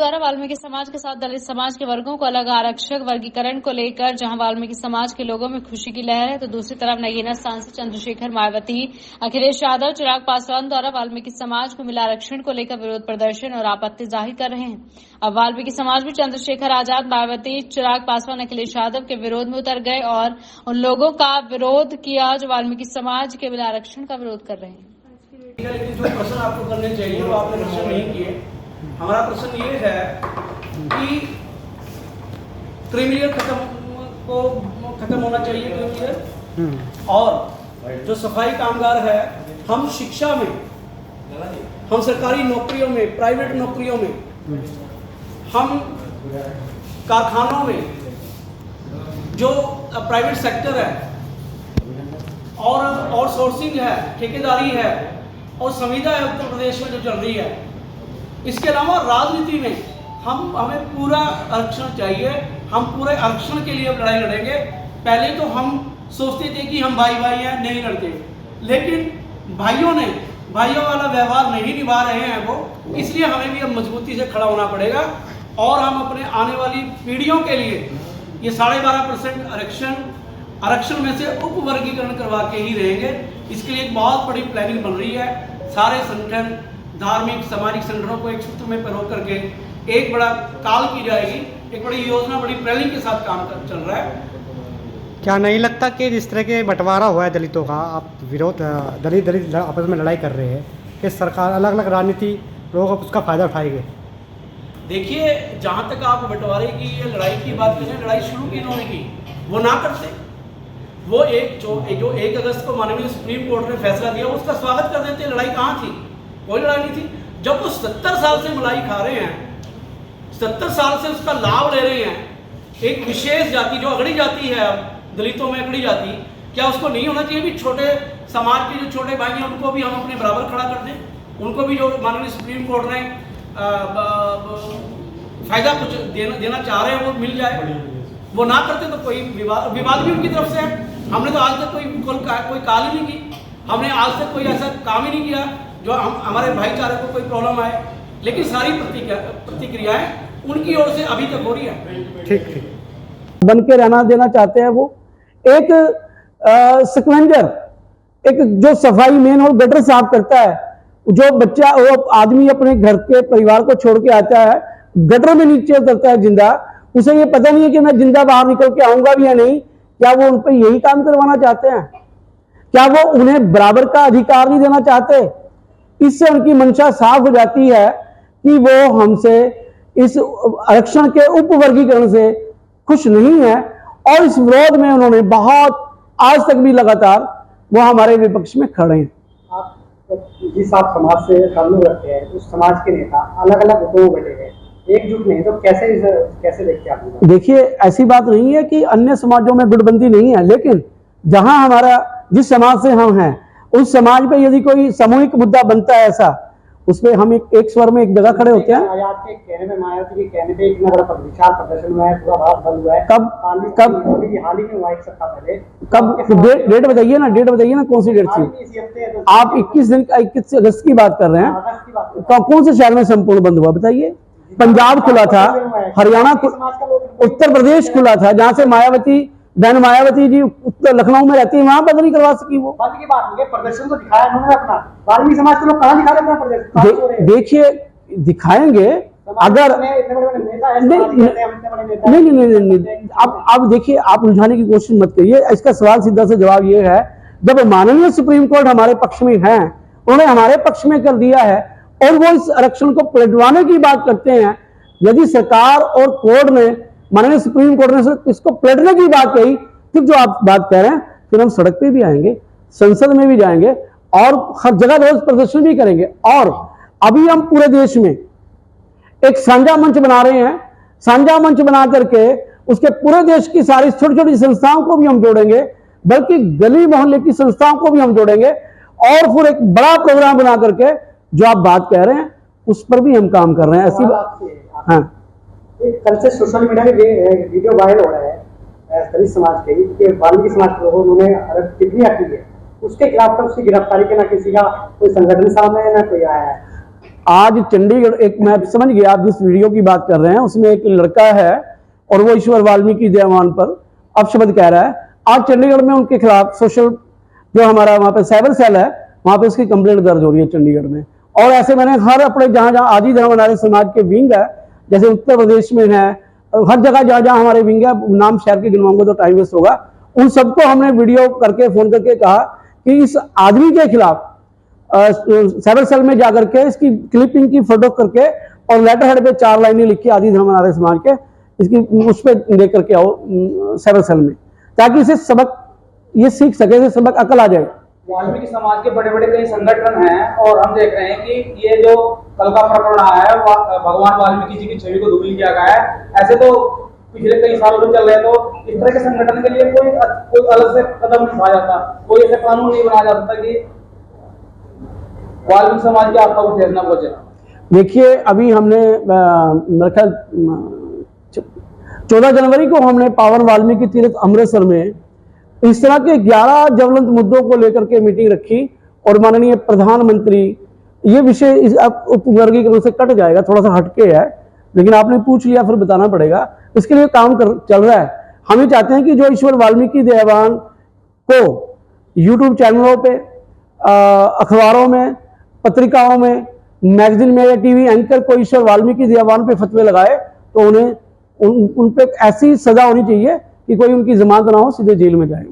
द्वारा वाल्मीकि समाज के साथ दलित समाज के वर्गों को अलग आरक्षक वर्गीकरण को लेकर जहां वाल्मीकि समाज के लोगों में खुशी की लहर है, तो दूसरी तरफ नगीना सांसद चंद्रशेखर मायावती, अखिलेश यादव, चिराग पासवान द्वारा वाल्मीकि समाज को मिला आरक्षण को लेकर विरोध प्रदर्शन और आपत्ति जाहिर कर रहे हैं। अब वाल्मीकि समाज भी चंद्रशेखर आजाद, मायावती, चिराग पासवान, अखिलेश यादव के विरोध में उतर गए और उन लोगों का विरोध किया जो वाल्मीकि समाज के मिला आरक्षण का विरोध कर रहे हैं। लेकिन जो प्रश्न आपको करने चाहिए वो आपने प्रश्न नहीं किए। हमारा प्रश्न ये है कि क्रीमिलियर खत्म होना चाहिए क्रीमिलियर, और जो सफाई कामगार है, हम शिक्षा में, हम सरकारी नौकरियों में, प्राइवेट नौकरियों में, हम कारखानों में, जो प्राइवेट सेक्टर है और आउटसोर्सिंग है, ठेकेदारी है और संविदा है उत्तर प्रदेश में जो चल रही है, इसके अलावा राजनीति में हमें पूरा आरक्षण चाहिए। हम पूरे आरक्षण के लिए लड़ाई लड़ेंगे। पहले तो हम सोचते थे कि हम भाई भाई हैं, नहीं लड़ते, लेकिन भाइयों वाला व्यवहार नहीं निभा रहे हैं वो, इसलिए हमें भी अब मजबूती से खड़ा होना पड़ेगा और हम अपने आने वाली पीढ़ियों के लिए ये 12.5% आरक्षण में से उप वर्गीकरण करवा के ही रहेंगे। इसके लिए एक बहुत बड़ी प्लानिंग बन रही है। सारे संगठन, धार्मिक सामाजिक संगठनों को एक सूत्र में पिरो करके एक बड़ा काल की जाएगी, एक बड़ी योजना, बड़ी प्लानिंग के साथ काम चल रहा है। क्या नहीं लगता कि जिस तरह के बंटवारा हुआ है दलितों का, आप विरोध दलित आपस में लड़ाई कर रहे हैं कि सरकार अलग अलग राजनीति लोग उसका फायदा उठाएंगे? देखिए, जहाँ तक आप बंटवारे की, लड़ाई की बात करें, लड़ाई शुरू की इन्होंने की, वो ना करते। वो जो 1 अगस्त को माननीय सुप्रीम कोर्ट ने फैसला दिया, उसका स्वागत कर देते। लड़ाई कहाँ थी? कोई लड़ाई नहीं थी। जब वो 70 साल से मलाई खा रहे हैं, 70 साल से उसका लाभ ले रहे हैं, एक विशेष जाति जो अगड़ी जाति है, अब दलितों में अगड़ी जाति, क्या उसको नहीं होना चाहिए भी छोटे समाज के जो छोटे भाई हैं उनको भी हम अपने बराबर खड़ा कर दें? उनको भी जो माननीय सुप्रीम कोर्ट ने फायदा कुछ देना चाह रहे हैं वो मिल जाए। वो ना करते तो कोई विवाद भी उनकी तरफ से है। हमने तो आज तक कोई काल ही नहीं की, हमने आज तक कोई ऐसा काम ही नहीं किया जो हमारे भाईचारे को कोई प्रॉब्लम आए, लेकिन सारी प्रतिक्रियाएं उनकी ओर से अभी तक हो रही है। ठीक बन के रहना देना चाहते हैं। वो एक स्कवेंजर, एक जो सफाई मेन और गटर साफ करता है, जो बच्चा, वो आदमी अपने घर के परिवार को छोड़ के आता है, गटर में नीचे उतरता है जिंदा, उसे ये पता नहीं है कि मैं जिंदा बाहर निकल के आऊंगा भी या नहीं। क्या वो उन पर यही काम करवाना चाहते हैं? क्या वो उन्हें बराबर का अधिकार नहीं देना चाहते? इससे उनकी मंशा साफ हो जाती है कि वो हमसे इस आरक्षण के उप वर्गीकरण से खुश नहीं है, और इस विरोध में उन्होंने बहुत आज तक भी लगातार वो हमारे विपक्ष में खड़े हैं। आप जिस आप समाज से ताल्लुक रखते हैं, उस समाज के नेता अलग अलग गुटों में बटे हैं, एकजुट नहीं, तो कैसे देखते हैं आप? देखिए, ऐसी बात नहीं है कि अन्य समाजों में गुटबंदी नहीं है, लेकिन जहां हमारा, जिस समाज से हम हैं, उस समाज पे यदि कोई सामूहिक मुद्दा बनता है ऐसा, उसमें हम एक स्वर में एक जगह खड़े होते हैं। आजाद के कहने में, मायावती के कहने पे इतना बड़ा विशाल प्रदर्शन हुआ है, पूरा भारत बंद हुआ है। कब हाल ही में हुआ, एक सप्ताह पहले। कब? डेट बताइए ना, कौन सी डेट थी? आप 21 अगस्त की बात कर रहे हैं? कौन से शहर में संपूर्ण बंद हुआ बताइए? पंजाब खुला था, हरियाणा, उत्तर प्रदेश खुला था, जहां से बहन मायावती जी लखनऊ में रहती है, वहां बंद नहीं करवा सकी। वो बंद की बात नहीं है, प्रदर्शन तो दिखाया उन्होंने अपना। वाल्मीकि समाज के लोग कहां दिखा रहे हैं प्रदर्शन? देखिए, दिखाएंगे अगर नहीं। अब देखिए, आप उलझाने की कोशिश मत करिए। इसका सवाल सीधा सा जवाब ये है, जब माननीय सुप्रीम कोर्ट हमारे पक्ष में है, उन्होंने हमारे पक्ष में कर दिया है और वो इस आरक्षण को पलटवाने की बात करते हैं। यदि सरकार और कोर्ट ने, माननीय सुप्रीम कोर्ट ने इसको पलटने की बात कही, फिर जो आप बात कह रहे हैं, फिर हम सड़क पे भी आएंगे, संसद में भी जाएंगे और हर जगह रोज प्रदर्शन भी करेंगे। और अभी हम पूरे देश में एक साझा मंच बना रहे हैं। साझा मंच बना करके उसके पूरे देश की सारी छोटी छोटी संस्थाओं को भी हम जोड़ेंगे, बल्कि गली मोहल्ले की संस्थाओं को भी हम जोड़ेंगे, और फिर एक बड़ा प्रोग्राम बना करके जो आप बात कह रहे हैं उस पर भी हम काम कर रहे हैं। ऐसी बात। हाँ, कल से सोशल मीडिया में वीडियो वायरल हो रहा है दलित समाज के, वाल्मीकि समाज के लोगों ने टिप्पणियां की है, उसके खिलाफ तो उसकी गिरफ्तारी के ना किसी का कोई संगठन सामने है ना कोई आया है। आज चंडीगढ़ एक, मैं समझ गया आप जिस वीडियो की बात कर रहे हैं, उसमें एक लड़का है और वो ईश्वर वाल्मीकि देवान पर अपशब्द कह रहा है। आज चंडीगढ़ में उनके खिलाफ सोशल जो हमारा वहाँ पे साइबर सेल है, वहाँ पे उसकी कंप्लेंट दर्ज हो रही है चंडीगढ़ में। और ऐसे मैंने हर अपने जहाँ जहाँ आदि धर्म आर्य समाज के विंग है, जैसे उत्तर प्रदेश में है, और हर जगह जहाँ जहाँ हमारे विंग है, नाम शहर के गिनवाऊंगा तो टाइम वेस्ट होगा, उन सबको हमने वीडियो करके फोन करके कहा कि इस आदमी के खिलाफ साइबर सेल में जाकर के इसकी क्लिपिंग की फोटो करके और लेटर हेड पे 4 लाइनें लिखी आदि धर्म आर्य समाज के, इसकी उस पर लेकर के आओ साइबर सेल में, ताकि इसे सबक ये सीख सके, इसे सबक अकल आ जाए। वाल्मीकि समाज के बड़े बड़े कई संगठन हैं और हम देख रहे हैं कि ये जो कल का प्रकरण आया है भगवान वाल्मीकि जी की छवि को धूमिल किया गया है, ऐसे तो पिछले कई सालों से चल रहे हैं। तो इस तरह के संगठन के लिए कोई अलग से कदम नहीं उठाया जाता, कोई ऐसा कानून नहीं बनाया जा सकता कि वाल्मीकि समाज की आस्था को ठेस न पहुंचे। देखिए अभी हमने मेरे ख्याल 14 जनवरी को हमने पावन वाल्मीकि तीर्थ अमृतसर में इस तरह के 11 ज्वलंत मुद्दों को लेकर के मीटिंग रखी और माननीय प्रधानमंत्री, ये विषय इस उपवर्गीकरण से कट जाएगा, थोड़ा सा हटके है, लेकिन आपने पूछ लिया फिर बताना पड़ेगा, इसके लिए काम चल रहा है। हम ये चाहते हैं कि जो ईश्वर वाल्मीकि देवान को यूट्यूब चैनलों पे, अखबारों में, पत्रिकाओं में, मैगजीन में या टीवी एंकर को ईश्वर वाल्मीकि देवान पे फतवे लगाए तो उन्हें उन पे ऐसी सजा होनी चाहिए कि कोई उनकी जमानत ना हो, सीधे जेल में जाए।